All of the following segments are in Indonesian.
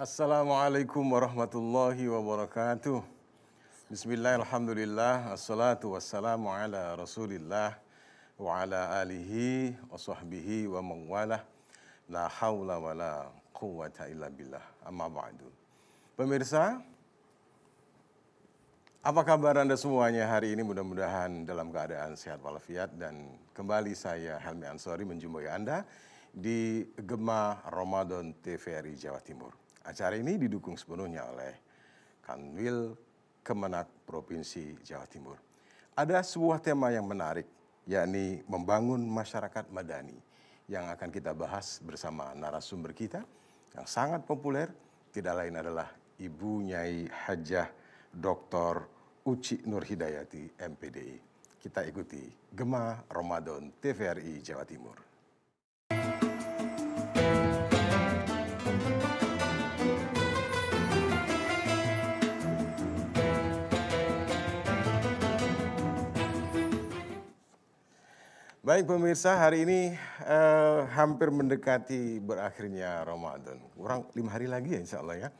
Assalamualaikum warahmatullahi wabarakatuh. Bismillah, alhamdulillah, assalatu wassalamu ala rasulillah wa ala alihi wa sahbihi wa mawala. La hawla wa la quwwata illa billah, amma ba'du. Pemirsa, apa kabar Anda semuanya hari ini? Mudah-mudahan dalam keadaan sehat walafiat, dan kembali saya Helmi Ansori menjumpai Anda di Gema Ramadan TVRI Jawa Timur. Acara ini didukung sepenuhnya oleh Kanwil Kemenak Provinsi Jawa Timur. Ada sebuah tema yang menarik, yakni membangun masyarakat madani, yang akan kita bahas bersama narasumber kita yang sangat populer, tidak lain adalah Ibu Nyai Hajah Dr. Uci Nurhidayati MPDI. Kita ikuti Gema Ramadan TVRI Jawa Timur. Baik pemirsa, hari ini hampir mendekati berakhirnya Ramadan. Kurang 5 hari lagi ya insya Allah ya.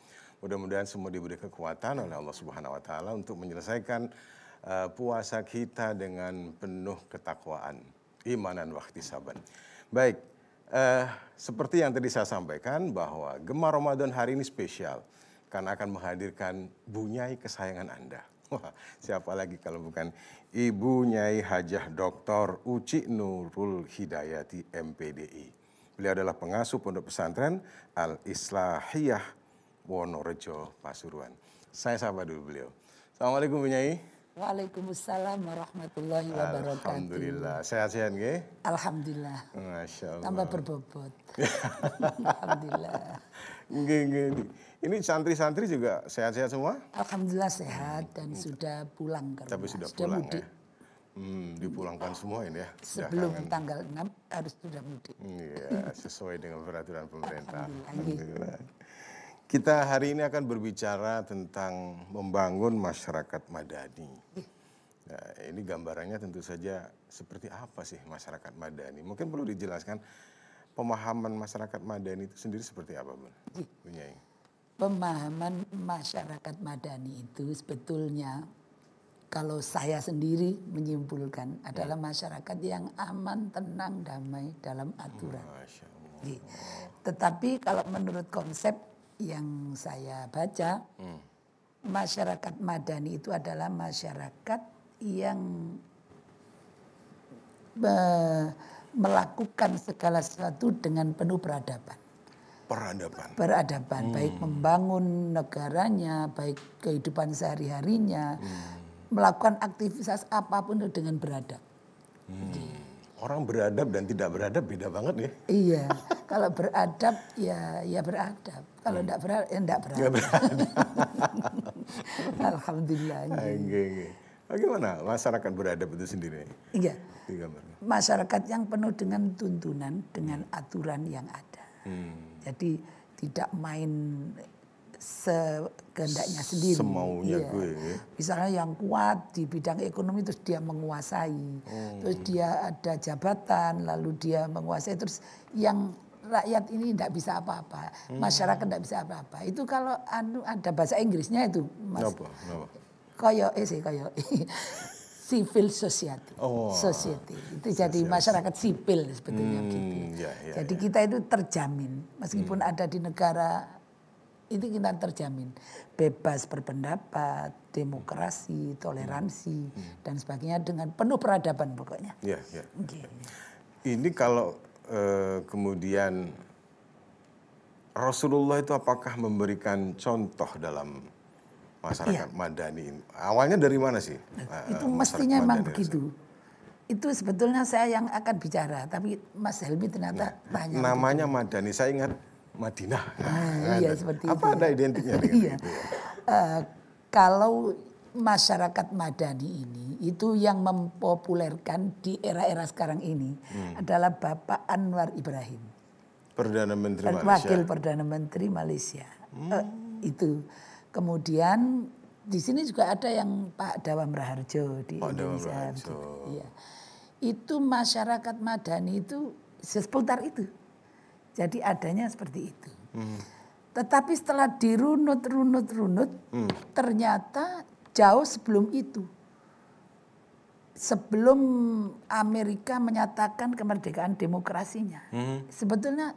Mudah-mudahan semua diberi kekuatan oleh Allah Subhanahu wa Ta'ala untuk menyelesaikan puasa kita dengan penuh ketakwaan, imanan wa ihtisaban. Baik, seperti yang tadi saya sampaikan bahwa Gema Ramadan hari ini spesial karena akan menghadirkan Bu Nyai kesayangan Anda. Wah, siapa lagi kalau bukan Ibu Nyai Hajah Dr. Uci Nurul Hidayati MPDI. Beliau adalah pengasuh Pondok Pesantren Al-Islahiyah Wonorejo, Pasuruan. Saya sapa dulu beliau. Assalamualaikum Bu Nyai. Waalaikumsalam warahmatullahi wabarakatuh. Alhamdulillah. Sehat-sehat nggih? Alhamdulillah. Masya Allah. Tambah berbobot. Alhamdulillah. Nggih. Ini santri-santri juga sehat-sehat semua? Alhamdulillah sehat dan sudah pulang ke rumah. Tapi sudah pulang mudik. Ya? Dipulangkan semua ini ya? Sebelum tanggal 6 harus sudah mudik. Iya, sesuai dengan peraturan pemerintah. Alhamdulillah. Kita hari ini akan berbicara tentang membangun masyarakat madani. Nah, ini gambarannya tentu saja seperti apa sih masyarakat madani? Mungkin perlu dijelaskan pemahaman masyarakat madani itu sendiri seperti apa, Bu Nyai? Pemahaman masyarakat madani itu sebetulnya kalau saya sendiri menyimpulkan adalah masyarakat yang aman, tenang, damai dalam aturan. Masya Allah. Tetapi kalau menurut konsep yang saya baca, masyarakat madani itu adalah masyarakat yang melakukan segala sesuatu dengan penuh peradaban. Peradaban, baik membangun negaranya, baik kehidupan sehari-harinya, melakukan aktivitas apapun itu dengan beradab. Orang beradab dan tidak beradab beda banget ya? Iya, kalau beradab ya beradab, kalau tidak beradab ya tidak beradab. Alhamdulillah. Bagaimana masyarakat beradab itu sendiri? Iya, masyarakat yang penuh dengan tuntunan, dengan aturan yang ada. Jadi tidak main sekehendaknya sendiri. Semaunya gue. Misalnya yang kuat di bidang ekonomi terus dia menguasai. Terus dia ada jabatan lalu dia menguasai. Terus yang rakyat ini tidak bisa apa-apa. Masyarakat tidak bisa apa-apa. Itu kalau ada bahasa Inggrisnya itu Mas. Koyo civil society. Society. Itu jadi masyarakat sipil sebetulnya gitu. Jadi kita itu terjamin meskipun ada di negara itu kita terjamin bebas berpendapat, demokrasi, toleransi dan sebagainya dengan penuh peradaban pokoknya. Ini kalau kemudian Rasulullah itu apakah memberikan contoh dalam masyarakat madani? Awalnya dari mana sih? Itu mestinya memang begitu. Itu sebetulnya saya yang akan bicara, tapi Mas Helmi ternyata tanya. Namanya madani, saya ingat Madinah. Iya seperti apa itu. Ada identiknya dengan itu? Kalau masyarakat madani ini itu yang mempopulerkan di era-era sekarang ini adalah Bapak Anwar Ibrahim. Perdana Menteri Malaysia. Wakil Perdana Menteri Malaysia. Itu. Kemudian di sini juga ada yang Pak Dawam Raharjo di Indonesia. Iya. Itu masyarakat madani itu seputar itu. Jadi adanya seperti itu. Tetapi setelah dirunut, ternyata jauh sebelum itu. Sebelum Amerika menyatakan kemerdekaan demokrasinya. Sebetulnya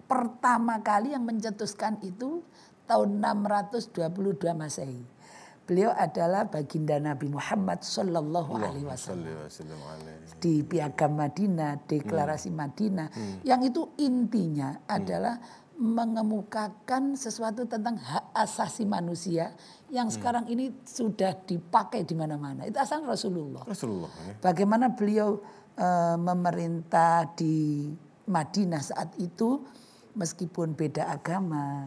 pertama kali yang mencetuskan itu tahun 622 Masehi. Beliau adalah baginda Nabi Muhammad Sallallahu Alaihi Wasallam. Di Piagam Madinah, Deklarasi Madinah, yang itu intinya adalah mengemukakan sesuatu tentang hak asasi manusia yang sekarang ini sudah dipakai di mana-mana. Itu asal Rasulullah. Bagaimana beliau memerintah di Madinah saat itu, meskipun beda agama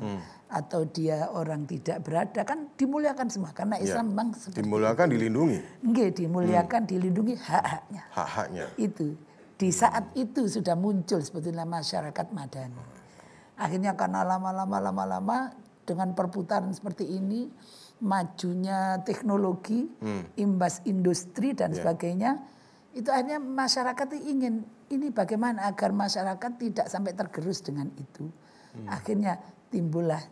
atau dia orang tidak berada, kan dimuliakan semua karena Islam memang seperti dimuliakan itu. Dilindungi. Enggak, dimuliakan, dilindungi hak-haknya. Hak-haknya. Itu di saat itu sudah muncul sebetulnya masyarakat madani. Akhirnya karena lama-lama dengan perputaran seperti ini, majunya teknologi, imbas industri dan sebagainya, itu akhirnya masyarakat ingin ini bagaimana agar masyarakat tidak sampai tergerus dengan itu. Akhirnya timbullah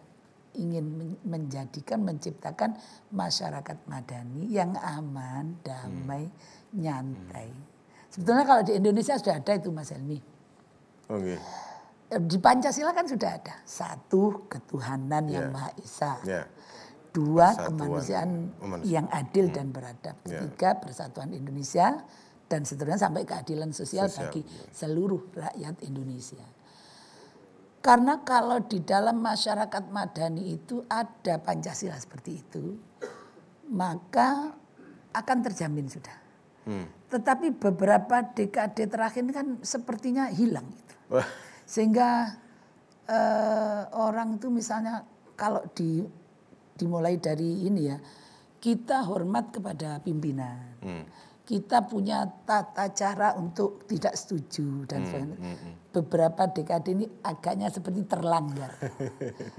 ingin menciptakan masyarakat madani yang aman, damai, nyantai. Sebetulnya kalau di Indonesia sudah ada itu Mas Helmi. Okay. Di Pancasila kan sudah ada. 1, ketuhanan yang Maha Esa. 2, kemanusiaan yang adil dan beradab. 3, persatuan Indonesia. Dan seterusnya sampai keadilan sosial bagi seluruh rakyat Indonesia. Karena kalau di dalam masyarakat madani itu ada Pancasila seperti itu, maka akan terjamin sudah. Tetapi beberapa dekade terakhir ini kan sepertinya hilang itu. Sehingga orang itu misalnya kalau dimulai dari ini ya, kita hormat kepada pimpinan. Kita punya tata cara untuk tidak setuju dan beberapa dekade ini agaknya seperti terlanggar.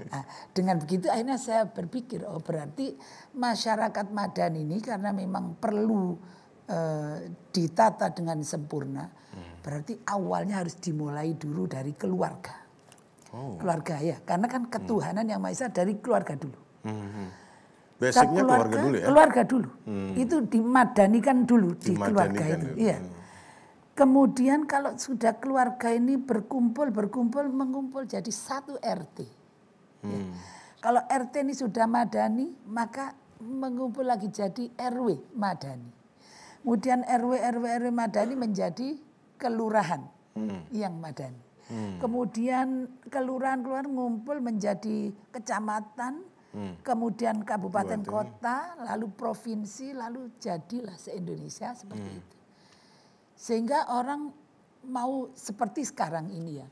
Nah, dengan begitu akhirnya saya berpikir, oh berarti masyarakat madani ini karena memang perlu ditata dengan sempurna, berarti awalnya harus dimulai dulu dari keluarga. Keluarga ya, karena kan ketuhanan yang Maha Esa dari keluarga dulu. Basicnya keluarga dulu ya? Keluarga dulu. Itu dimadanikan dulu di keluarga itu. Iya. Kemudian kalau sudah keluarga ini mengumpul jadi satu RT. Ya. Kalau RT ini sudah madani, maka mengumpul lagi jadi RW madani. Kemudian RW madani menjadi kelurahan yang madani. Kemudian kelurahan ngumpul menjadi kecamatan, kemudian kabupaten kota, lalu provinsi, lalu jadilah se-Indonesia seperti itu. Sehingga orang mau seperti sekarang ini ya,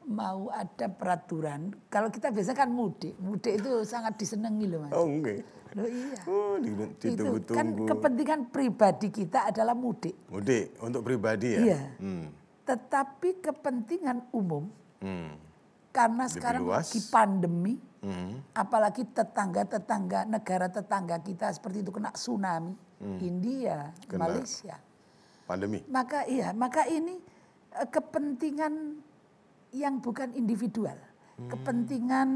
mau ada peraturan. Kalau kita biasa kan mudik itu sangat disenangi loh Mas. Oh enggak. Loh iya. Oh, itu kan kepentingan pribadi kita adalah mudik. Mudik untuk pribadi ya? Iya. Tetapi kepentingan umum, karena sekarang lagi pandemi, apalagi tetangga-tetangga, negara tetangga kita seperti itu kena tsunami, India, Malaysia. Pandemi. Maka ini kepentingan yang bukan individual, kepentingan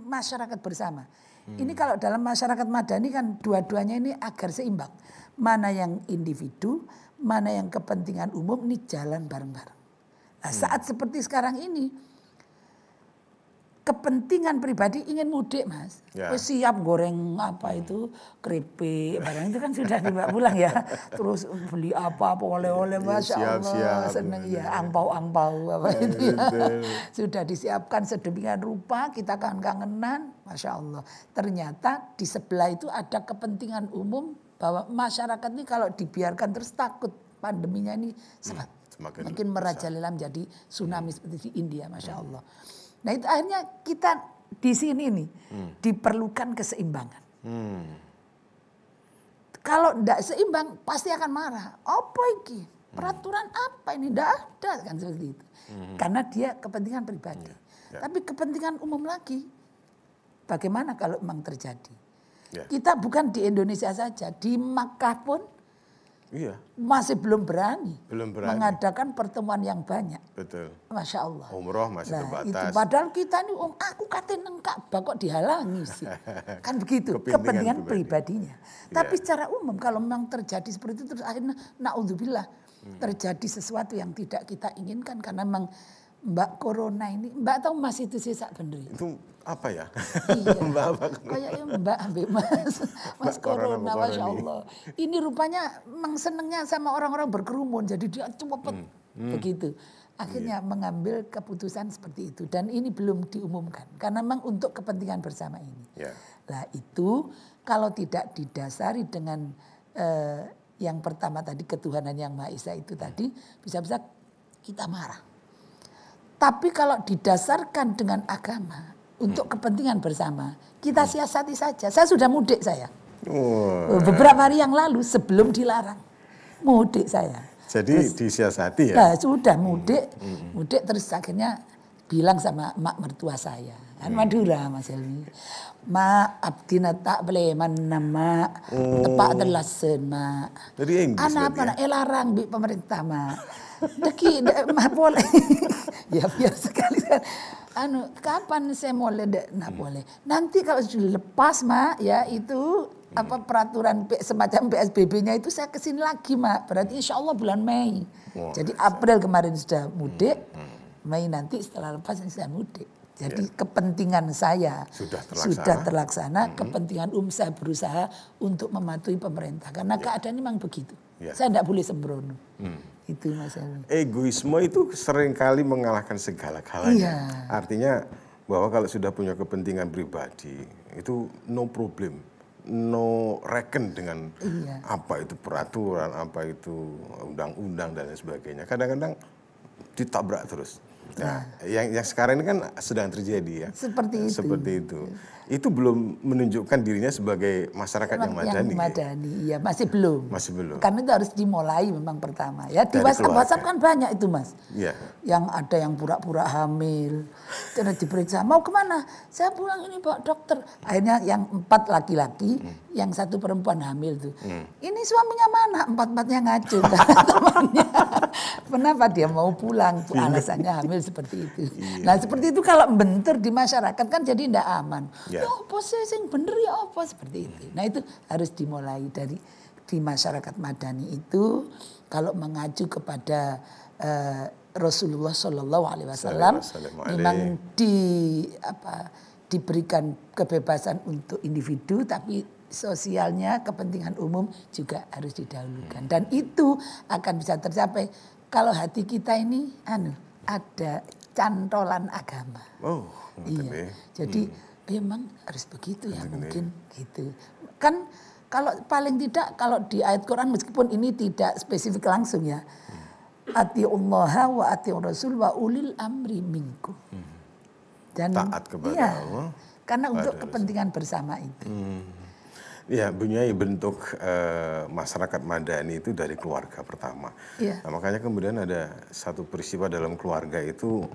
masyarakat bersama. Ini kalau dalam masyarakat madani kan dua-duanya ini agar seimbang. Mana yang individu, mana yang kepentingan umum, ini jalan bareng-bareng. Nah, saat seperti sekarang ini, kepentingan pribadi ingin mudik Mas. Siap goreng apa itu, keripik, barang itu kan sudah dibawa pulang ya. Terus beli apa oleh-oleh, Masya Allah. Senang ya, angpau-angpau apa itu ya. Sudah disiapkan sedemikian rupa, kita kangenan, Masya Allah. Ternyata di sebelah itu ada kepentingan umum bahwa masyarakat ini kalau dibiarkan terus takut pandeminya ini semakin merajalela menjadi tsunami seperti di India, Masya Allah. Nah itu akhirnya kita di sini nih diperlukan keseimbangan. Kalau tidak seimbang pasti akan marah. Apa ini? Peraturan apa ini? Tidak ada kan seperti itu. Karena dia kepentingan pribadi. Tapi kepentingan umum lagi. Bagaimana kalau memang terjadi? Kita bukan di Indonesia saja. Di Makkah pun Iya. Masih belum berani mengadakan pertemuan yang banyak. Betul. Masya Allah. Umroh masih terbatas. Itu, padahal kita ini, aku katen nang Ka'bah kok dihalangi sih. Kan begitu, kepentingan pribadinya. Tapi secara umum kalau memang terjadi seperti itu, terus akhirnya na'udzubillah terjadi sesuatu yang tidak kita inginkan. Karena memang Mbak Corona ini, Mbak tahu Mas itu sesak bener. Itu apa ya? Iya. Kayaknya Mbak ambil Mas Corona, Masya Allah. Ini rupanya memang senengnya sama orang-orang berkerumun, jadi dia cepet begitu. Akhirnya mengambil keputusan seperti itu, dan ini belum diumumkan karena memang untuk kepentingan bersama ini. Nah itu kalau tidak didasari dengan yang pertama tadi, ketuhanan yang Maha Esa itu tadi, bisa-bisa kita marah. Tapi kalau didasarkan dengan agama untuk kepentingan bersama, kita siasati saja. Saya sudah mudik saya. Beberapa hari yang lalu sebelum dilarang. Mudik saya. Jadi terus, disiasati ya? Nah, sudah mudik. Mudik terus akhirnya bilang sama mak mertua saya. Kan Madura Mas Helmi. Mak abdina tak boleh mana mak. Tepak telasen mak. Jadi Inggris anak apa larang bi pemerintah mak. Deki mah boleh. Ya biar sekali kan. Kapan saya boleh boleh. Nanti kalau sudah lepas mak ya itu apa peraturan semacam PSBB-nya itu saya kesini lagi mak. Berarti insya Allah bulan Mei. Jadi April kemarin sudah mudik. Mei nanti setelah lepas saya mudik. Jadi kepentingan saya sudah terlaksana. Kepentingan saya berusaha untuk mematuhi pemerintah. Karena keadaan memang begitu. Saya tidak boleh sembrono. Itu Mas Helmi. Egoisme itu seringkali mengalahkan segala-galanya. Artinya bahwa kalau sudah punya kepentingan pribadi itu no problem, no reckon dengan apa itu peraturan, apa itu undang-undang dan lain sebagainya. Kadang-kadang ditabrak terus. Nah, yang sekarang ini kan sedang terjadi ya. Seperti itu. Itu belum menunjukkan dirinya sebagai masyarakat yang madani. Yang madani, iya masih belum. Masih belum. Karena itu harus dimulai memang pertama. Ya di WhatsApp kan banyak itu Mas. Iya. Yang ada yang pura-pura hamil, terus diperiksa mau kemana? Saya pulang ini Pak dokter. Akhirnya yang 4 laki-laki, yang 1 perempuan hamil tuh. Ini suaminya mana? 4-4-nya ngaco temannya. Kenapa dia mau pulang? Tuh alasannya hamil seperti itu. Nah seperti itu kalau bentur di masyarakat kan jadi tidak aman. Ya apa sih yang bener ya apa seperti itu. Nah itu harus dimulai dari di masyarakat madani itu kalau mengacu kepada Rasulullah Shallallahu Alaihi Wasallam memang diberikan kebebasan untuk individu tapi sosialnya kepentingan umum juga harus didahulukan dan itu akan bisa tercapai kalau hati kita ini ada cantolan agama. Iya. Jadi memang harus begitu ya mungkin gitu. Kan kalau paling tidak kalau di ayat Quran meskipun ini tidak spesifik langsung ya. Atiullaha wa atiur rasul wa ulil amri minkum. Dan taat kepada Allah. Karena untuk kepentingan bersama itu. Ya, Bunyai bentuk masyarakat madani itu dari keluarga pertama. Nah, makanya kemudian ada satu peristiwa dalam keluarga itu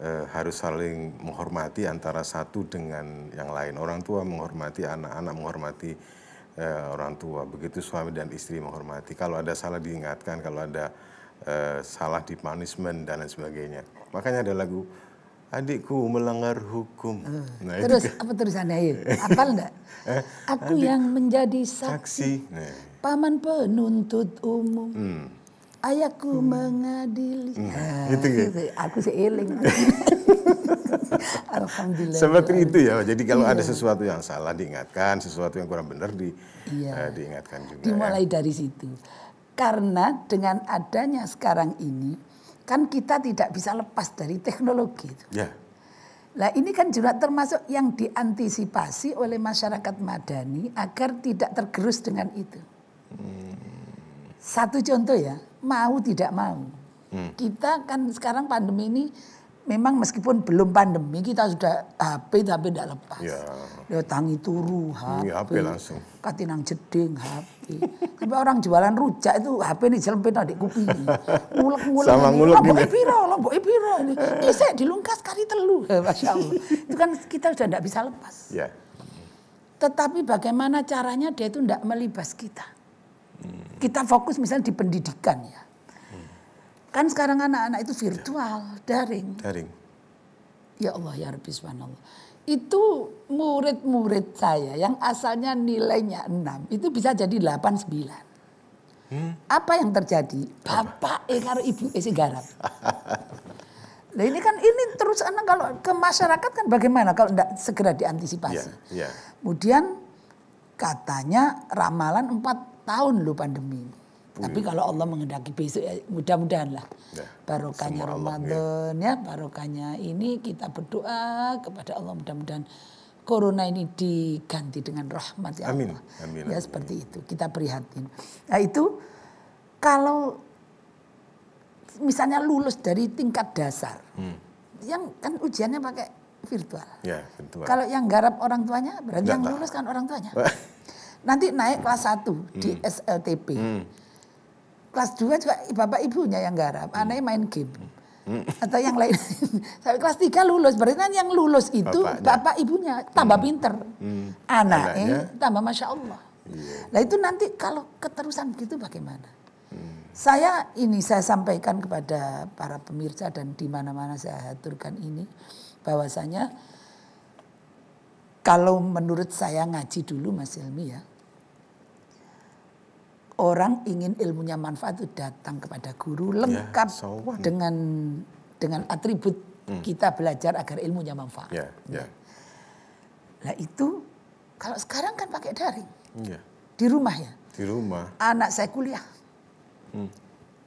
harus saling menghormati antara satu dengan yang lain. Orang tua menghormati anak, anak menghormati orang tua. Begitu suami dan istri menghormati. Kalau ada salah diingatkan, kalau ada salah di punishment dan lain sebagainya. Makanya ada lagu Adikku melanggar hukum. Nah, terus apa tulisannya ya? Apal enggak? Aku yang menjadi saksi. Paman penuntut umum. Ayahku mengadili. Gitu ya? Aku seeling. Alhamdulillah. Seperti itu ya. Jadi kalau ada sesuatu yang salah diingatkan, sesuatu yang kurang benar diingatkan juga. Dimulai dari situ. Karena dengan adanya sekarang ini, kan kita tidak bisa lepas dari teknologi itu. Nah ini kan juga termasuk yang diantisipasi oleh masyarakat madani agar tidak tergerus dengan itu. Satu contoh ya, mau tidak mau. Kita kan sekarang pandemi ini memang meskipun belum pandemi kita sudah HP tapi tidak lepas. Ya tangi turu HP langsung. Katinang jeding HP. Sampai orang jualan rujak itu HP ini jelempit adik kuping. Ngulek-ngulek. Sama ngulek ini. Lombok piro ini. Saya dilungkas kali telu. Masya Allah. Itu kan kita sudah tidak bisa lepas. Tetapi bagaimana caranya dia itu tidak melibas kita. Kita fokus misalnya di pendidikan ya. Kan sekarang anak-anak itu virtual, daring. Ya Allah ya Rabbi subhanallah. Itu murid-murid saya yang asalnya nilainya 6 itu bisa jadi 8, 9. Apa yang terjadi? Bapak karo ibu sing garap. Nah ini kan terus anak kalau ke masyarakat kan bagaimana kalau tidak segera diantisipasi. Kemudian katanya ramalan 4 tahun loh pandemi ini. Tapi kalau Allah menghendaki besok ya mudah-mudahan lah. Barokahnya Ramadan ya, barokahnya ini kita berdoa kepada Allah mudah-mudahan corona ini diganti dengan rahmat ya Allah. Amin. Ya seperti itu, kita prihatin. Nah itu kalau misalnya lulus dari tingkat dasar, yang kan ujiannya pakai virtual. Kalau yang garap orang tuanya, berarti yang lulus kan orang tuanya. Nanti naik kelas 1 di SLTP. Kelas 2 juga bapak ibunya yang garap, anaknya main game. Atau yang lain. Sampai kelas 3 lulus, berarti kan yang lulus itu bapak ibunya tambah pinter. Anaknya tambah Masya Allah. Nah itu nanti kalau keterusan begitu bagaimana? Saya sampaikan kepada para pemirsa dan di mana-mana saya aturkan ini. Bahwasanya kalau menurut saya ngaji dulu Mas Hilmi ya. Orang ingin ilmunya manfaat itu datang kepada guru lengkap dengan atribut kita belajar agar ilmunya manfaat. Nah itu kalau sekarang kan pakai daring. Di rumah ya. Di rumah. Anak saya kuliah.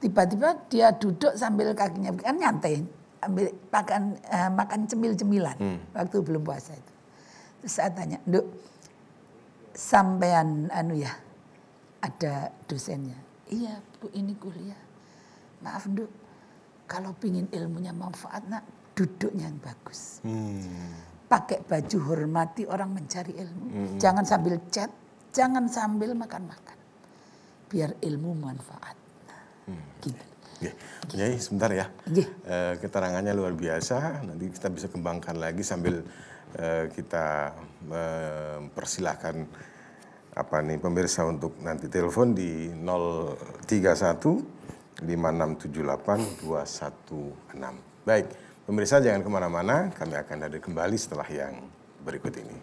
Tiba-tiba dia duduk sambil kakinya kan nyantai. Ambil makan cemil-cemilan waktu belum puasa itu. Terus saya tanya, "Nduk, sampean ada dosennya?" "Iya Bu, ini kuliah." "Maaf Nduk, kalau pingin ilmunya manfaat nak, duduknya yang bagus. Pakai baju hormati orang mencari ilmu. Jangan sambil chat, jangan sambil makan-makan. Biar ilmu manfaat." Gitu. Nyai sebentar ya. Keterangannya luar biasa. Nanti kita bisa kembangkan lagi sambil kita mempersilahkan pemirsa untuk nanti telepon di 031 5678 216. Baik, pemirsa jangan kemana-mana. Kami akan hadir kembali setelah yang berikut ini.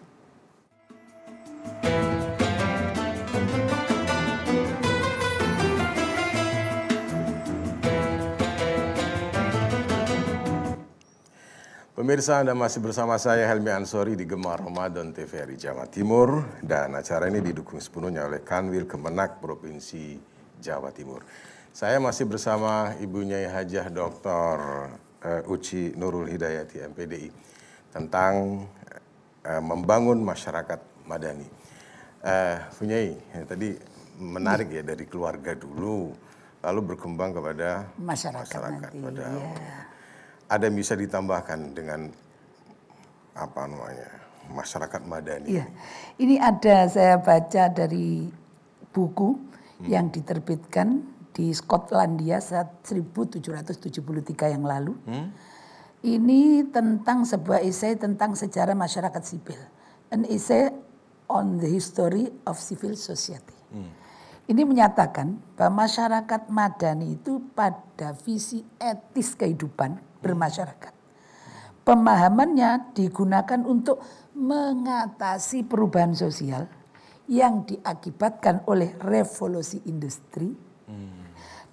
Pemirsa, Anda masih bersama saya Helmi Ansori di Gemar Ramadan TVRI Jawa Timur, dan acara ini didukung sepenuhnya oleh Kanwil Kemenak Provinsi Jawa Timur. Saya masih bersama Ibu Nyai Hajah Dr. Uci Nurul Hidayati MPDI tentang membangun masyarakat madani. Bu Nyai, tadi menarik ya, dari keluarga dulu lalu berkembang kepada masyarakat nanti, pada ya. Ada yang bisa ditambahkan dengan masyarakat madani? Iya. Ini ada saya baca dari buku yang diterbitkan di Skotlandia 1773 yang lalu. Ini tentang sebuah esai tentang sejarah masyarakat sipil. An essay on the history of civil society. Ini menyatakan bahwa masyarakat madani itu pada visi etis kehidupan bermasyarakat. Pemahamannya digunakan untuk mengatasi perubahan sosial yang diakibatkan oleh revolusi industri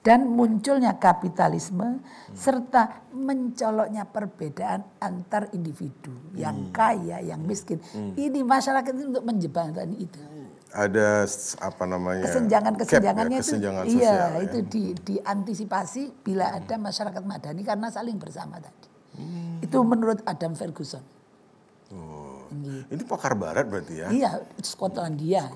dan munculnya kapitalisme serta mencoloknya perbedaan antar individu yang kaya, yang miskin. Ini masyarakat itu untuk menjembatani itu. Ada kesenjangannya kesenjangan itu sosial, itu diantisipasi bila ada masyarakat madani karena saling bersama tadi. Itu menurut Adam Ferguson. Gitu. Ini pakar barat berarti ya? Iya, Skotlandia.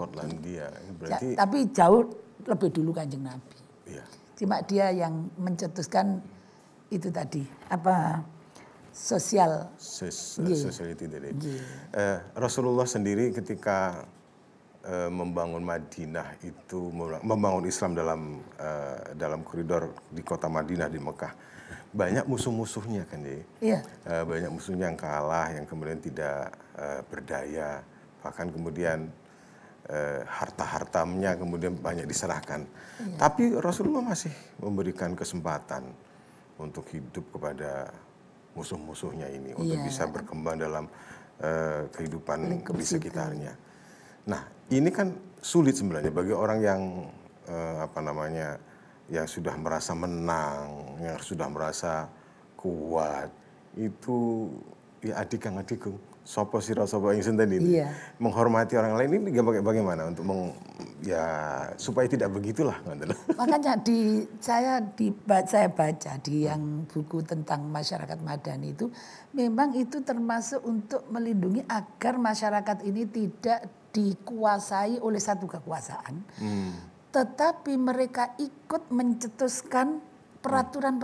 Berarti... Tapi jauh lebih dulu Kanjeng Nabi. Iya. Cuma dia yang mencetuskan itu tadi sociality tadi. Rasulullah sendiri ketika membangun Madinah itu, membangun Islam dalam koridor di kota Madinah di Mekah, banyak musuh-musuhnya kan ya. Iya. Banyak musuhnya yang kalah, yang kemudian tidak berdaya, bahkan kemudian harta-hartanya kemudian banyak diserahkan. Tapi Rasulullah masih memberikan kesempatan untuk hidup kepada musuh-musuhnya ini, untuk bisa berkembang dalam kehidupan di sekitarnya. Nah, ini kan sulit sebenarnya bagi orang yang yang sudah merasa menang, yang sudah merasa kuat, itu ya adikang sopo sira sopo ingsun tadi itu. Menghormati orang lain ini bagaimana untuk supaya tidak begitulah. Makanya saya baca di yang buku tentang masyarakat madani itu, memang itu termasuk untuk melindungi agar masyarakat ini tidak dikuasai oleh satu kekuasaan, tetapi mereka ikut mencetuskan peraturan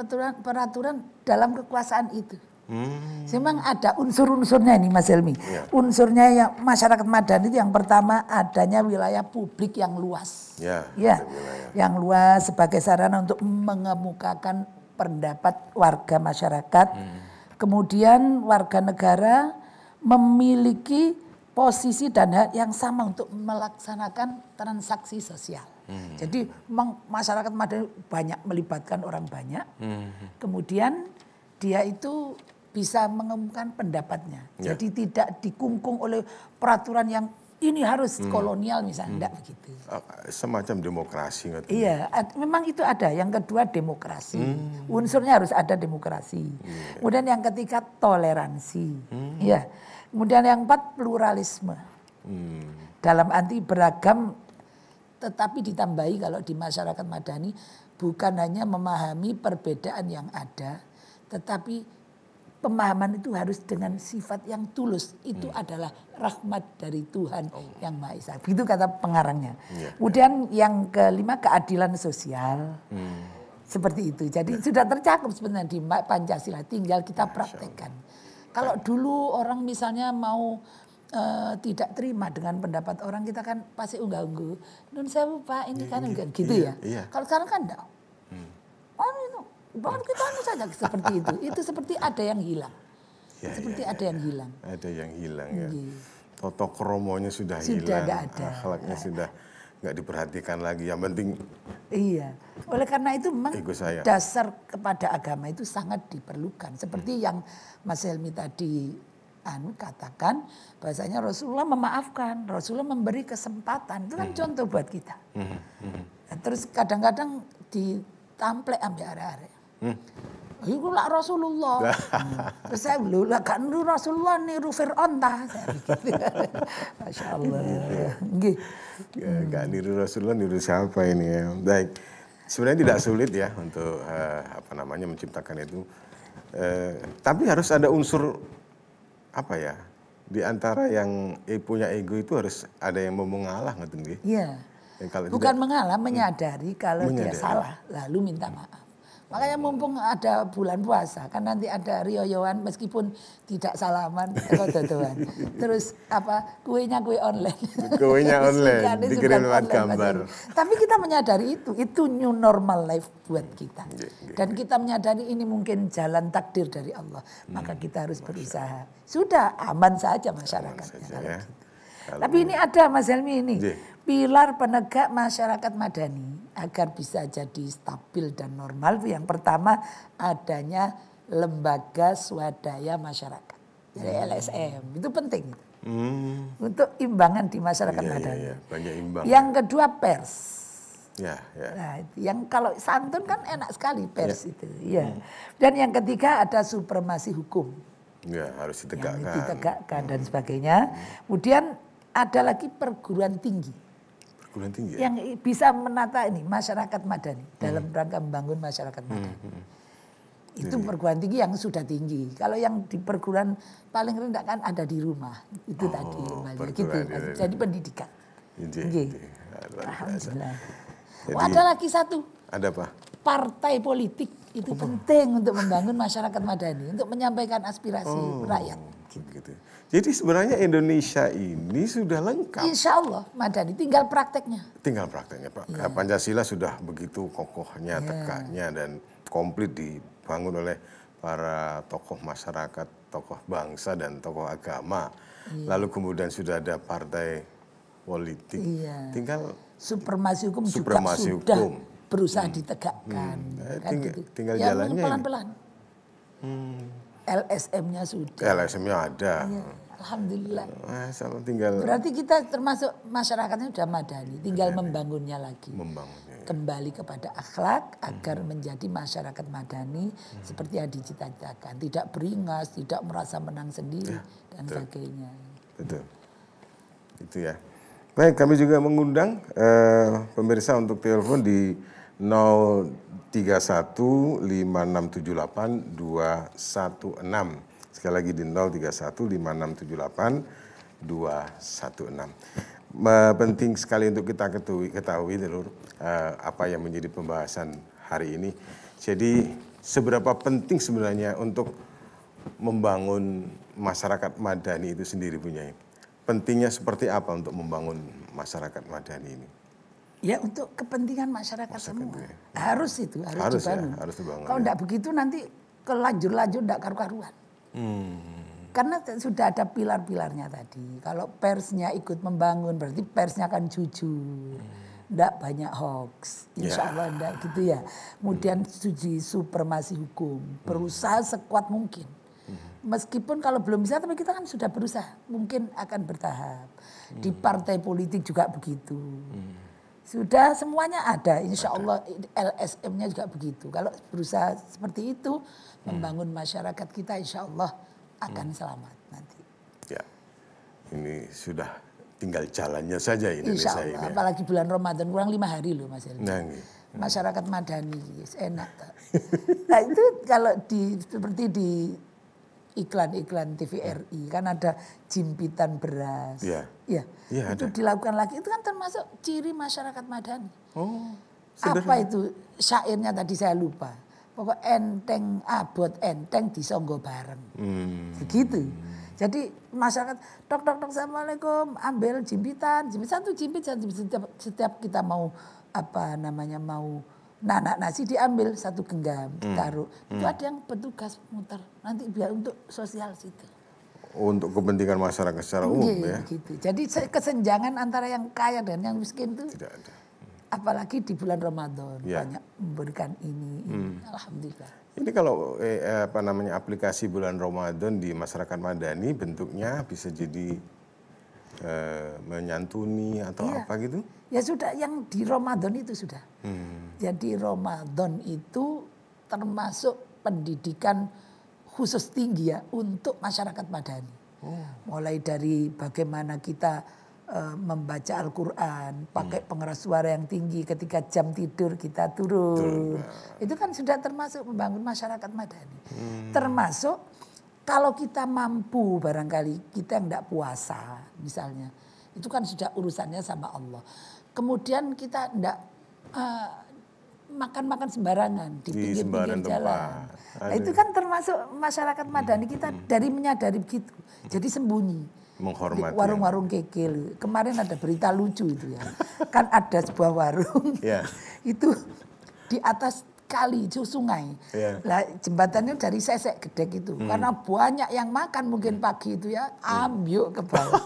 dalam kekuasaan itu. Memang ada unsur-unsurnya ini Mas Helmi. Unsurnya yang masyarakat madani itu yang pertama adanya wilayah publik yang luas. Yang luas sebagai sarana untuk mengemukakan pendapat warga masyarakat. Kemudian warga negara memiliki posisi dan hak yang sama untuk melaksanakan transaksi sosial. Jadi masyarakat madani banyak melibatkan orang banyak. Kemudian dia itu bisa mengemukakan pendapatnya. Jadi tidak dikungkung oleh peraturan yang ini harus kolonial misalnya, enggak begitu. Semacam demokrasi. Iya, memang itu ada. Yang kedua demokrasi. Unsurnya harus ada demokrasi. Kemudian yang ketiga toleransi. Iya. Kemudian yang keempat pluralisme. Dalam arti beragam, tetapi ditambahi kalau di masyarakat madani bukan hanya memahami perbedaan yang ada, tetapi pemahaman itu harus dengan sifat yang tulus. Itu adalah rahmat dari Tuhan yang Maha Esa. Begitu kata pengarangnya. Kemudian yang kelima keadilan sosial. Seperti itu. Jadi sudah tercakup sebenarnya di Pancasila. Tinggal kita praktekkan. Kalau dulu orang misalnya mau tidak terima dengan pendapat orang, kita kan pasti unggah-ungguh. Nun sewu Pak, ini kan gitu ya. Kalau sekarang kan enggak. Bahkan kita saja seperti itu. Itu seperti ada yang hilang. Ada yang hilang. Ada yang hilang ya. Toto kromonya sudah hilang. Akhlaknya sudah nggak diperhatikan lagi. Yang penting. Iya. Oleh karena itu memang dasar kepada agama itu sangat diperlukan. Seperti yang Mas Helmi tadi katakan, bahasanya Rasulullah memaafkan, Rasulullah memberi kesempatan. Itu kan contoh buat kita. Terus kadang-kadang ditamplek ambil arah-arah. Iku lah Rasulullah. Terus saya bilang, lah kan Rasulullah niru Fir'aun tah. Masya Allah. Gak niru Rasulullah, niru siapa ini ya. Baik, sebenarnya tidak sulit ya untuk menciptakan itu. Tapi harus ada unsur di antara yang punya ego itu harus ada yang mau mengalah ngerti. Iya. Bukan mengalah, menyadari kalau dia salah, lalu minta maaf. Makanya mumpung ada bulan puasa, kan nanti ada rioyoan meskipun tidak salaman atau dodoan. Terus kuenya kue online. Kuenya online, dikirim lewat gambar. Tapi kita menyadari itu new normal life buat kita. Dan kita menyadari ini mungkin jalan takdir dari Allah. Maka kita harus berusaha. Sudah aman saja masyarakatnya. Kalau gitu. Tapi ini ada Mas Helmi ini. Pilar penegak masyarakat madani agar bisa jadi stabil dan normal itu yang pertama adanya lembaga swadaya masyarakat. Jadi LSM itu penting untuk imbangan di masyarakat madani. Banyak imbang. Yang kedua pers. Nah, yang kalau santun kan enak sekali pers itu. Dan yang ketiga ada supremasi hukum. Harus ditegakkan. Yang ditegakkan dan sebagainya. Kemudian ada lagi perguruan tinggi. Yang bisa menata ini masyarakat madani dalam rangka membangun masyarakat madani. Itu perguruan tinggi yang sudah tinggi. Kalau yang di perguruan paling rendah kan ada di rumah. Itu tadi gitu. Jadi pendidikan. Alhamdulillah. Ada lagi satu. Ada apa? Partai politik itu penting untuk membangun masyarakat madani, untuk menyampaikan aspirasi rakyat. Gitu. Jadi sebenarnya Indonesia ini sudah lengkap. Insya Allah madani, tinggal prakteknya. Pak. Pancasila sudah begitu kokohnya, tegaknya dan komplit dibangun oleh para tokoh masyarakat, tokoh bangsa dan tokoh agama. Lalu kemudian sudah ada partai politik. Iya. Tinggal supremasi hukum supremasi juga sudah hukum. berusaha ditegakkan. Kan gitu. Tinggal Ya, jalannya pelan-pelan. LSM-nya sudah. LSM-nya ada. Ya, alhamdulillah. Tinggal berarti kita termasuk masyarakatnya sudah madani, tinggal membangunnya lagi. membangunnya. Kembali kepada akhlak agar menjadi masyarakat madani seperti yang dicita-citakan, tidak beringas, tidak merasa menang sendiri dan sebagainya. Betul. Itu ya. Baik, kami juga mengundang pemirsa untuk telepon di 0315678 216. Sekali lagi di 0315678 216. Penting sekali untuk kita ketahui Telur, apa yang menjadi pembahasan hari ini. Jadi seberapa penting sebenarnya untuk membangun masyarakat madani itu sendiri punya. Pentingnya seperti apa untuk membangun masyarakat madani ini? Ya untuk kepentingan masyarakat semua. Harus dibangun. Ya, harus dibangun. Kalau tidak begitu nanti kelanjur-lanjur tidak karu-karuan. Karena sudah ada pilar-pilarnya tadi. Kalau persnya ikut membangun berarti persnya akan jujur. Tidak banyak hoax. Insya Allah tidak gitu ya. Kemudian supremasi hukum. Berusaha sekuat mungkin. Meskipun kalau belum bisa tapi kita kan sudah berusaha. Mungkin akan bertahap. Di partai politik juga begitu. Sudah semuanya ada, insya Allah LSM-nya juga begitu. Kalau berusaha seperti itu, membangun masyarakat kita insya Allah akan selamat nanti. Ya, ini sudah tinggal jalannya saja Indonesia insya Allah, ini. apalagi bulan Ramadan, kurang 5 hari loh Mas Elvi. Nah, masyarakat madani, enak. Nah itu kalau seperti di iklan-iklan TVRI kan ada jimpitan beras. Ya itu ada. dilakukan lagi. Itu kan termasuk ciri masyarakat madani. Oh, apa itu syairnya tadi saya lupa. Pokok enteng abot enteng disonggo bareng. Begitu. Jadi masyarakat tok assalamualaikum ambil jimpitan satu jimpit setiap kita mau mau nanak nasi diambil satu genggam ditaruh. Itu ada yang petugas muter nanti biar untuk sosial situ. Untuk kepentingan masyarakat secara umum ya. Gitu. Jadi kesenjangan antara yang kaya dan yang miskin itu tidak ada. Apalagi di bulan Ramadan banyak memberikan ini. Alhamdulillah. Ini kalau aplikasi bulan Ramadan di masyarakat madani bentuknya bisa jadi menyantuni atau apa gitu? Ya sudah yang di Ramadan itu sudah. Jadi Ramadan itu termasuk pendidikan khusus tinggi ya untuk masyarakat madani. Mulai dari bagaimana kita membaca Al-Quran, pakai pengeras suara yang tinggi ketika jam tidur kita turun. Itu kan sudah termasuk membangun masyarakat madani. Termasuk kalau kita mampu barangkali kita yang tidak puasa misalnya. Itu kan sudah urusannya sama Allah. Kemudian kita tidak makan-makan sembarangan di pinggir-pinggir jalan. Nah, itu kan termasuk masyarakat madani kita dari menyadari begitu. Jadi sembunyi. Menghormati. Warung-warung kekil. Kemarin ada berita lucu itu ya. Kan ada sebuah warung. Itu di atas kali itu sungai. Lah jembatannya dari sesek gedek itu. Karena banyak yang makan mungkin pagi itu ya, ambyuk ke bawah.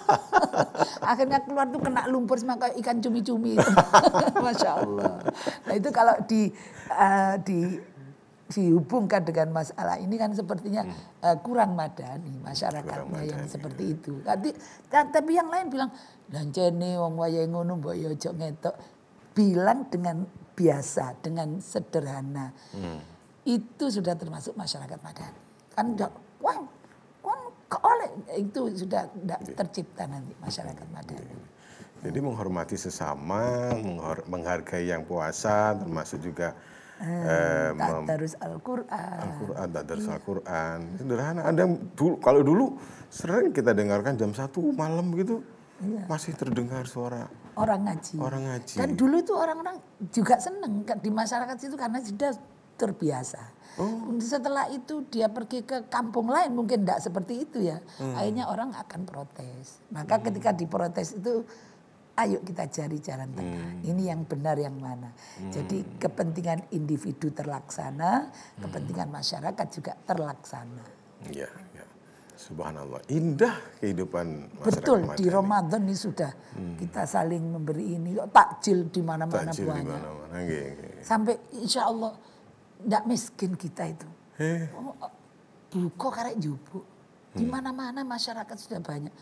Akhirnya keluar tuh kena lumpur sama kayak ikan cumi-cumi itu. Masya Allah. Nah itu kalau dihubungkan dengan masalah ini kan sepertinya kurang madani masyarakatnya yang seperti itu. Tapi yang lain bilang, lancene wong wayahe ngono mbok ya aja ngetok. Bilang dengan biasa, dengan sederhana. Itu sudah termasuk masyarakat madani. Kan wah, oleh itu sudah tidak tercipta nanti masyarakat madani. Jadi menghormati sesama, menghargai yang puasa, termasuk juga tadarus Al-Quran. Tadarus Al-Quran. Sederhana. Kalau dulu sering kita dengarkan jam 1 malam gitu. Masih terdengar suara orang ngaji. Dan dulu itu orang-orang juga senang di masyarakat itu karena sudah terbiasa. Setelah itu dia pergi ke kampung lain mungkin tidak seperti itu ya. Akhirnya orang akan protes. Maka ketika diprotes itu ayo kita cari jalan tengah. Ini yang benar yang mana. Jadi kepentingan individu terlaksana, kepentingan masyarakat juga terlaksana. Iya. Subhanallah, indah kehidupan masyarakat Betul, Madani. di Ramadan ini sudah kita saling memberi ini, takjil di mana-mana Takjil di banyak. mana-mana, nggih. Sampai insya Allah tidak miskin kita itu. Buko karek jupuk. Di mana-mana masyarakat sudah banyak.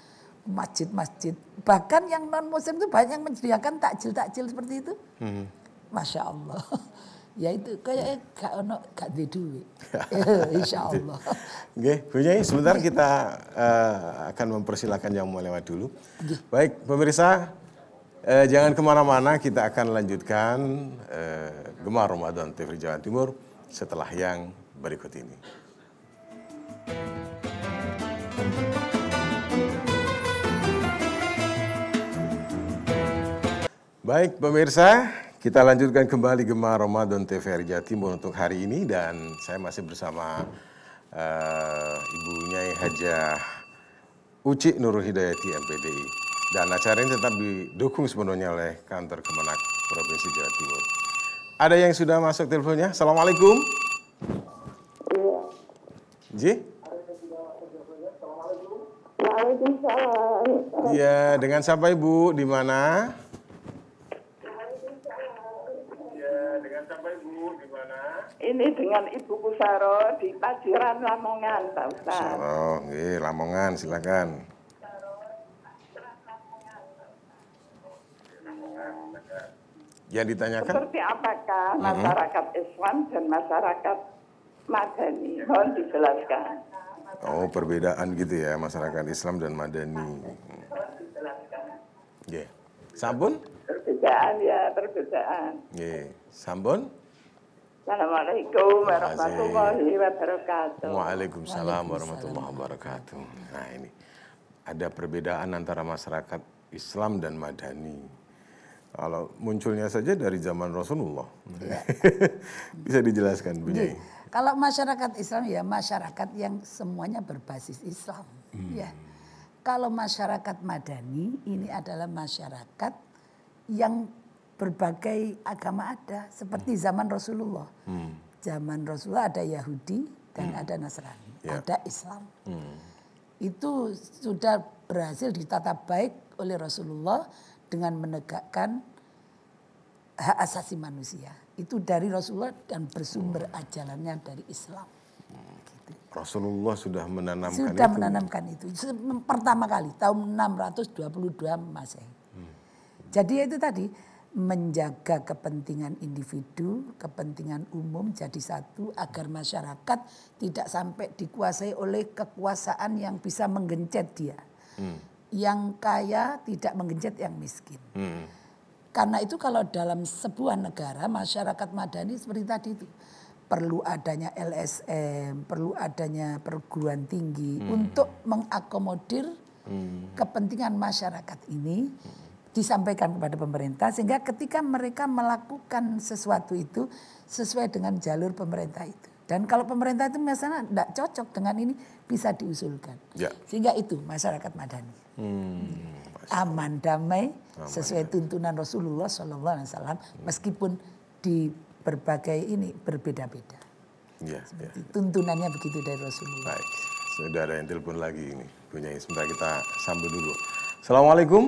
Masjid-masjid. Bahkan yang non-muslim itu banyak yang menyediakan takjil-takjil seperti itu. Masya Allah. Ya itu kayak gak ada duit. Insya Allah. Oke, Bu Nyai, sebentar kita akan mempersilahkan yang mau lewat dulu. Baik, pemirsa, jangan kemana-mana, kita akan lanjutkan Gemar Ramadan TV Jawa Timur setelah yang berikut ini. Baik, pemirsa, kita lanjutkan kembali Gemar Ramadan TVRI Jawa Timur untuk hari ini, dan saya masih bersama Ibu Nyai Hajah Uci Nurul Hidayati MPDI, dan acara ini tetap didukung sepenuhnya oleh Kantor Kemenak Provinsi Jawa Timur. Ada yang sudah masuk teleponnya? Assalamualaikum. Ji? Waalaikumsalam. Iya, dengan siapa Ibu? Di mana? Ini dengan Ibu Kusaro di Paciran Lamongan, Pak Ustaz. Oh, Lamongan, silakan. Yang ditanyakan? Seperti apakah masyarakat Islam dan masyarakat Madani? Mohon dijelaskan. Oh, perbedaan gitu ya, masyarakat Islam dan Madani. Nggih. Sampun? Perbedaan ya, perbedaan. Nggih. Sampun? Assalamualaikum warahmatullahi wabarakatuh. Waalaikumsalam warahmatullahi wabarakatuh. Nah, ini ada perbedaan antara masyarakat Islam dan Madani. Kalau munculnya saja dari zaman Rasulullah. Bisa dijelaskan, Bu Nyai? Kalau masyarakat Islam ya masyarakat yang semuanya berbasis Islam. Ya. Kalau masyarakat Madani ini adalah masyarakat yang berbagai agama ada, seperti zaman Rasulullah. Zaman Rasulullah ada Yahudi dan ada Nasrani, ada Islam. Itu sudah berhasil ditata baik oleh Rasulullah dengan menegakkan hak asasi manusia. Itu dari Rasulullah dan bersumber ajarannya dari Islam. Gitu. Rasulullah sudah menanamkan Sudah menanamkan itu. Pertama kali tahun 622 Masehi. Jadi itu tadi menjaga kepentingan individu, kepentingan umum jadi satu agar masyarakat tidak sampai dikuasai oleh kekuasaan yang bisa menggencet dia. Yang kaya tidak menggencet yang miskin. Karena itu kalau dalam sebuah negara masyarakat Madani seperti tadi itu perlu adanya LSM, perlu adanya perguruan tinggi untuk mengakomodir kepentingan masyarakat ini disampaikan kepada pemerintah sehingga ketika mereka melakukan sesuatu itu sesuai dengan jalur pemerintah itu. Dan kalau pemerintah itu misalnya tidak cocok dengan ini bisa diusulkan. Ya. Sehingga itu masyarakat Madani. Aman, damai, sesuai tuntunan Rasulullah SAW meskipun di berbagai ini berbeda-beda. Ya, tuntunannya begitu dari Rasulullah. Baik, sudah ada yang telepon lagi ini. Punya sebentar kita sambut dulu. Assalamualaikum.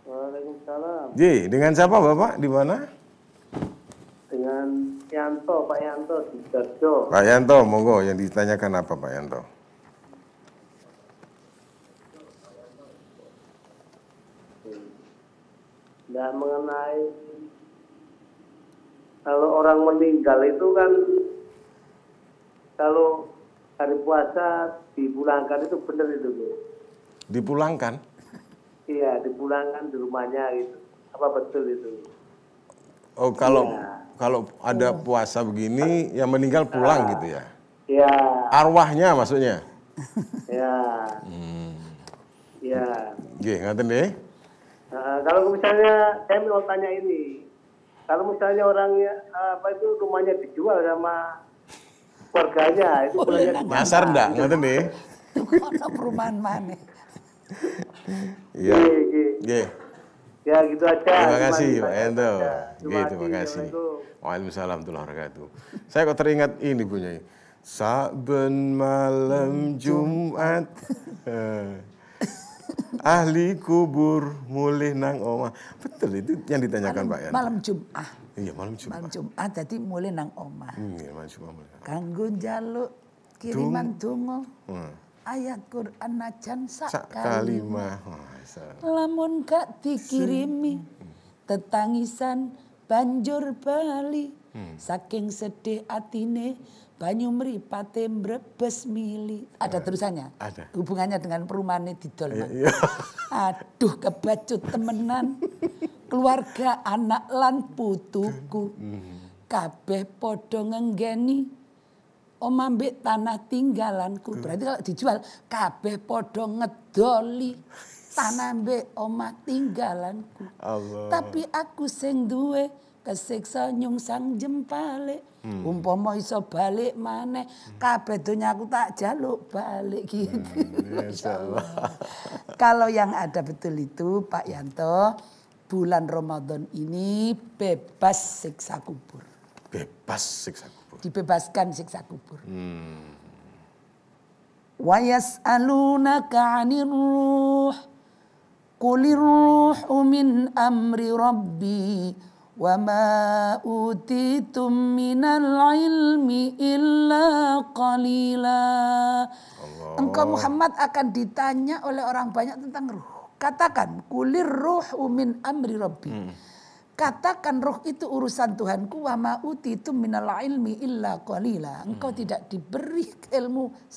Waalaikumsalam. Ji, dengan siapa Bapak? Di mana? Dengan Yanto, Pak Yanto di Sidoarjo. Pak Yanto, monggo yang ditanyakan apa Pak Yanto? Nah, mengenai kalau orang meninggal itu kan kalau hari puasa dipulangkan itu benar itu Bu. Dipulangkan? Iya, dipulangkan di rumahnya gitu. Apa betul itu? Oh, kalau ada puasa begini yang meninggal pulang gitu ya? Iya. Arwahnya maksudnya? Iya. Iya. Nggih, ngaten nggih. Kalau misalnya saya mau tanya ini, kalau misalnya orangnya rumahnya dijual sama keluarganya, itu nyasar enggak, ngaten nggih. Ono perumahan mana? Iya. Nggih. Ya gitu aja. Terima kasih Pak Yanto. Terima kasih. Waalaikumsalam warahmatullahi wabarakatuh. Saya kok teringat ini Bu Nyai. Saben malam Jumat ahli kubur mulih nang omah. Betul itu yang ditanyakan Pak Yanto. Malam Jumat. Iya malam Jumat. Malam Jumat jadi mulih nang omah. Iya malam Jumat mulih. Kanggo njaluk kiriman donga. Ayat Quran najan sak kalimah. Lamun gak dikirimi tetangisan banjur bali. Saking sedih atine banyu mripate mbrebes mili. Ada terusannya? Ada. Hubungannya dengan perumahan didol. Aduh kebacut temenan. Keluarga anak lan putuku. Kabeh padha ngenggeni omah mbek tanah tinggalanku. Berarti kalau dijual kabeh padha ngedoli tanah mbek omah tinggalanku. Allah. Tapi aku sing duwe kesiksa nyungsang jempale. Umpama iso balik maneh kabeh donya aku tak jaluk balik gitu. Masyaallah. Kalau yang ada betul itu Pak Yanto, bulan Ramadan ini bebas siksa kubur. Bebas siksa kubur. Dibebaskan siksa kubur. Wa yas'alunaka 'anir ruh. Qulir ruhu min amri rabbi. Wa ma utitum minal ilmi illa qalila. Engkau Muhammad akan ditanya oleh orang banyak tentang ruh. Katakan, kulir ruhu min amri rabbi. Katakan ruh itu urusan Tuhanku. Wa ma utitum minal ilmi illa qalila. Engkau tidak diberi ilmu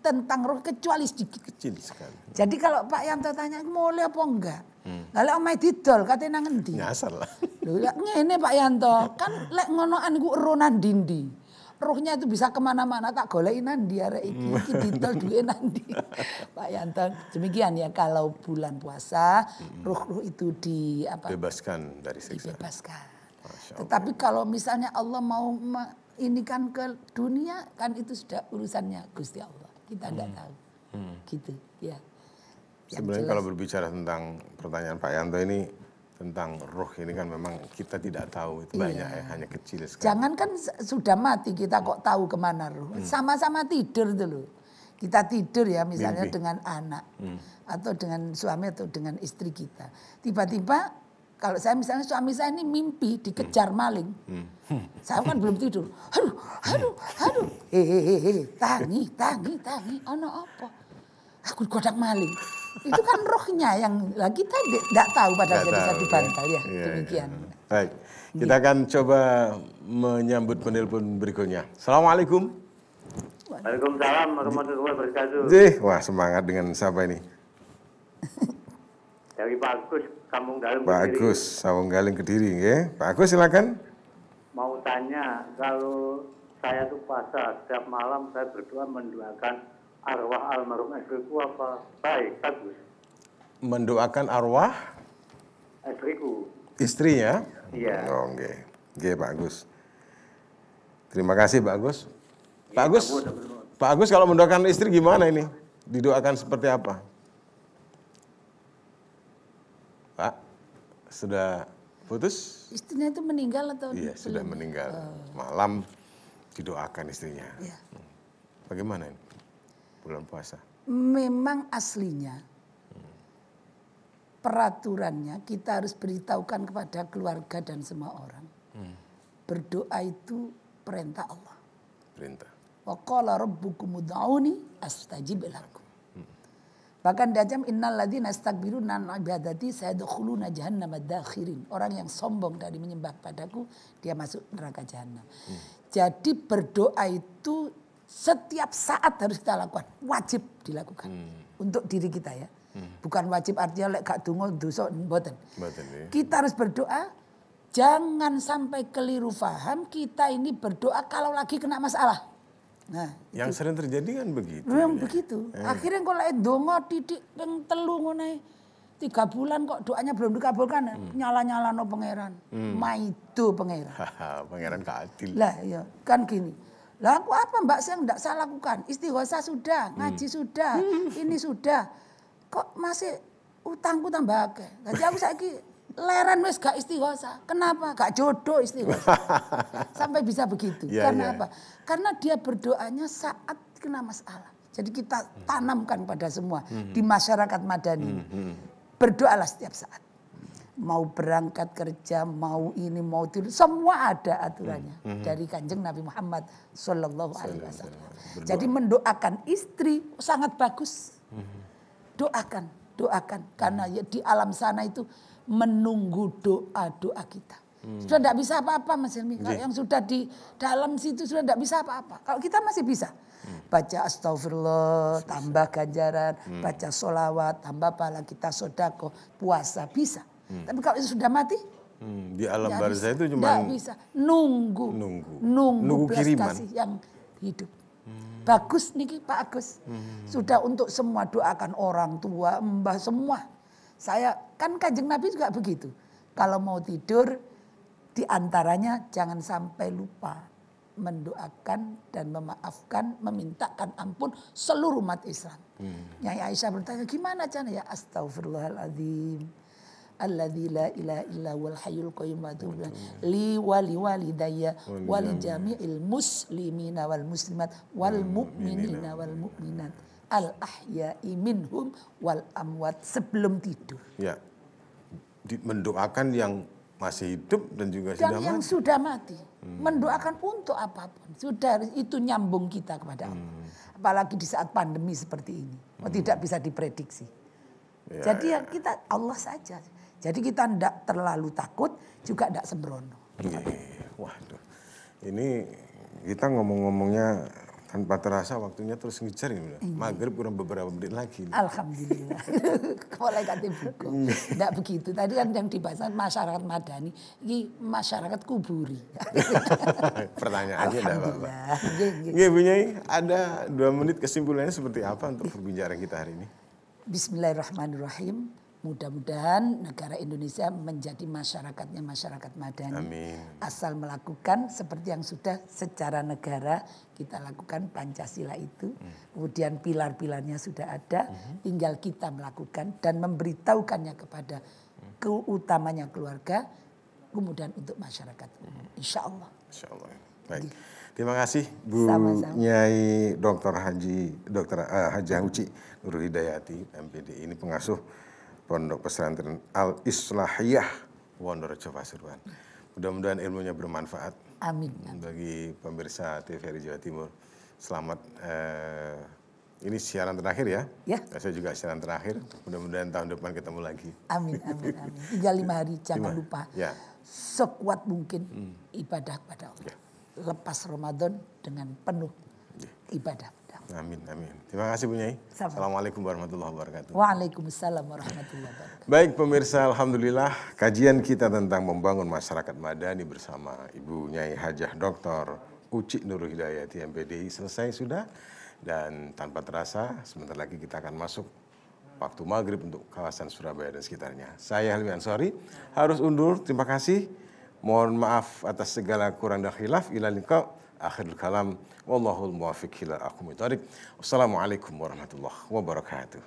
tentang ruh kecuali sedikit. Kecil sekali. Jadi kalau Pak Yanto tanya, boleh apa enggak? Lalu omai didol katanya nang endi? Nyasar lah. Lho lek ngene Pak Yanto, kan lek ngonoan iku eronan dindi. Ruhnya itu bisa kemana-mana, tak goleki nandi arek iki didol duwe nandi. Pak Yanto, demikian ya kalau bulan puasa ruh-ruh itu bebaskan dari siksa. Dibebaskan. Tetapi kalau misalnya Allah mau ini kan ke dunia kan itu sudah urusannya Gusti Allah. Kita enggak tahu. Gitu ya. Sebenarnya kalau berbicara tentang pertanyaan Pak Yanto ini tentang roh ini kan memang kita tidak tahu itu banyak ya, hanya kecil sekali. Jangan kan sudah mati kita kok tahu kemana roh. Sama-sama tidur dulu. Kita tidur ya misalnya dengan anak atau dengan suami atau dengan istri kita. Tiba-tiba kalau saya misalnya suami saya ini mimpi dikejar maling. Saya kan belum tidur. Aduh. Tangi. Ono apa? Aku godak maling. Itu kan rohnya yang kita tidak tahu pada saat bisa dibantal ya. Demikian. Baik, kita akan coba menyambut penelpon berikutnya. Assalamualaikum. Waalaikumsalam warahmatullahi wabarakatuh. Wah semangat dengan siapa ini? Dari Pak Agus, Kampung Galing Pak Agus, Kampung Galing Kediri. Pak Agus silakan. Mau tanya, kalau saya tuh puasa setiap malam saya berdoa mendoakan arwah almarhum istriku apa baik bagus? Mendoakan arwah istriku. Istrinya? Iya. Oh, oke Pak Agus. Terima kasih Pak Agus. Pak Agus kalau mendoakan istri gimana ini? Didoakan seperti apa? Pak, sudah putus? Istrinya itu meninggal atau Iya, belum? sudah meninggal. Malam didoakan istrinya. Ya. Bagaimana ini? Bulan puasa. Memang aslinya peraturannya kita harus beritahukan kepada keluarga dan semua orang. Berdoa itu perintah Allah. Perintah. Wa qala rabbukum ud'uni astajib lakum. Bahkan diancam innal ladzina astakbiruna an ibadati sayadkhuluna jahannama dakhirin. Orang yang sombong dari menyembah padaku dia masuk neraka jahanam. Jadi berdoa itu setiap saat harus kita lakukan, wajib dilakukan untuk diri kita ya. Bukan wajib artinya lek gak donga dosa mboten. Kita harus berdoa, jangan sampai keliru paham kita ini berdoa kalau lagi kena masalah. Nah, yang sering terjadi kan begitu. Memang begitu. Akhirnya kalau lek donga titik ping 3 ngene 3 bulan kok doanya belum dikabulkan, nyala-nyalano pangeran. Maido pangeran. Pangeran gak adil. Lah ya, kan gini. Lah aku apa Mbak saya enggak saya lakukan? Istighosah sudah, ngaji sudah, ini sudah. Kok masih utangku tambah akeh. Jadi aku saiki leren wis gak istighosa. Kenapa? Gak jodoh istighosa. Sampai bisa begitu. Karena apa? Karena dia berdoanya saat kena masalah. Jadi kita tanamkan pada semua di masyarakat Madani. Berdoalah setiap saat. Mau berangkat kerja, mau ini, mau tidur, semua ada aturannya dari Kanjeng Nabi Muhammad Sallallahu Alaihi Wasallam. Jadi mendoakan istri sangat bagus. Doakan karena di alam sana itu menunggu doa kita. Sudah tidak bisa apa-apa Mas Hilmi. Kalau yang sudah di dalam situ sudah tidak bisa apa-apa. Kalau kita masih bisa. Baca astagfirullah, tambah ganjaran, baca sholawat, tambah pahala kita sodako, puasa, bisa. Tapi kalau itu sudah mati, di alam barzah itu cuma bisa nunggu belas kiriman kasih yang hidup. Bagus nih Pak Agus, sudah untuk semua doakan orang tua, mbah semua. Saya kan Kanjeng Nabi juga begitu. Kalau mau tidur, diantaranya jangan sampai lupa mendoakan dan memaafkan, memintakan ampun seluruh umat Islam. Nyai Aisyah bertanya, gimana caranya? Ya astaghfirullahaladzim. Alladzi la ilaha illa wal hayyul qayyum wa atubu li wali walidayya wali jami'il muslimina wal muslimat wal mu'minina wal mu'minat al ahya'i minhum wal amwat, sebelum tidur. Ya. Mendoakan yang masih hidup dan juga sudah mati. Yang sudah mati. Mendoakan untuk apapun. Sudah itu nyambung kita kepada Allah. Apalagi di saat pandemi seperti ini. Tidak bisa diprediksi. Jadi kita Allah saja. Jadi kita tidak terlalu takut, juga tidak sembrono. Waduh, ini kita ngomong-ngomongnya tanpa terasa waktunya terus ngejar ini. Maghrib kurang beberapa menit lagi. Alhamdulillah. Malaikatnya buku. Tidak begitu. Tadi kan yang dibahas masyarakat Madani, ini masyarakat kuburi. Pertanyaannya tidak apa-apa. Nggih, Bu Nyai, ada 2 menit kesimpulannya seperti apa untuk perbincangan kita hari ini? Bismillahirrahmanirrahim. Mudah-mudahan negara Indonesia menjadi masyarakatnya masyarakat Madani. Amin. Asal melakukan seperti yang sudah secara negara kita lakukan Pancasila itu. Kemudian pilar-pilarnya sudah ada. Tinggal kita melakukan dan memberitahukannya kepada keutamanya keluarga. Kemudian untuk masyarakat. Insya Allah. Insya Allah. Baik. Terima kasih Bu Nyai Hajah Uci Nurul Hidayati MPD. Ini pengasuh Pondok Pesantren Al-Islahiyah Wonorejo Pasuruan. Mudah-mudahan ilmunya bermanfaat. Amin. Bagi pemirsa TVRI Jawa Timur. Selamat. Ini siaran terakhir ya. Saya juga siaran terakhir. Mudah-mudahan tahun depan ketemu lagi. Amin. Tinggal 5 hari, jangan lupa. Sekuat mungkin ibadah kepada Allah. Lepas Ramadan dengan penuh ibadah. Amin. Terima kasih Bu Nyai. Assalamualaikum warahmatullahi wabarakatuh. Waalaikumsalam warahmatullahi wabarakatuh. Baik pemirsa, alhamdulillah kajian kita tentang membangun masyarakat Madani bersama Ibu Nyai Hajah Dr. Uci Nurul Hidayati MPDI selesai sudah. Dan tanpa terasa sebentar lagi kita akan masuk waktu maghrib untuk kawasan Surabaya dan sekitarnya. Saya Helmi Ansori harus undur. Terima kasih. Mohon maaf atas segala kurang dan khilaf. Ila liqa. Akhirul kalam, wallahul muwafiq ila aqwamit thoriq. Wassalamualaikum warahmatullahi wabarakatuh.